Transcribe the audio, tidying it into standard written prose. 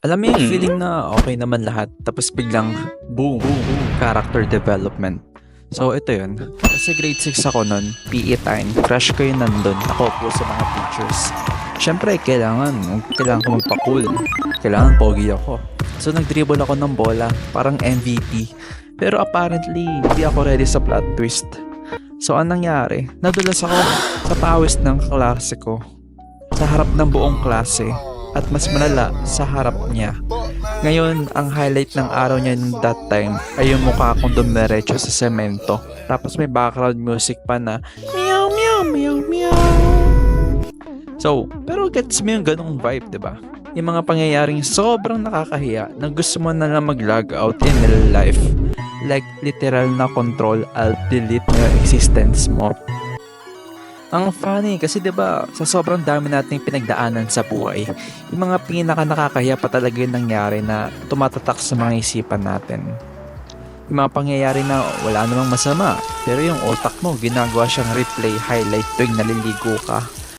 Alam mo yung feeling na okay naman lahat, tapos biglang boom, character development. So ito yun, kasi grade 6 ako nun, PE time, crush ko yung nandun, nakaupo sa mga teachers. Siyempre, kailangan ko magpa-cool, kailangan pogi ako. So nag-dribble ako ng bola, parang MVP. Pero apparently, hindi ako ready sa plot twist. So anong nangyari? Nadulas ako sa pawis ng klase ko, sa harap ng buong klase, at mas malala sa harap niya. Ngayon, ang highlight ng araw niya that time ay yung mukha kong dumiretso sa semento. Tapos may background music pa na meow meow meow meow. So, pero gets mo yung ganong vibe, 'di ba? Yung mga pangyayaring sobrang nakakahiya na gusto mo na lang mag-log out in real life. Like literal na control alt delete na yung existence mo. Ang funny kasi 'di ba sa sobrang dami nating pinagdaanan sa buhay, yung mga pinaka nakakahiya pa talaga yung nangyari na tumatatak sa mga isipan natin. Yung mga pangyayari na wala namang masama, pero yung utak mo ginagawa siyang replay highlight tuwing naliligo ka.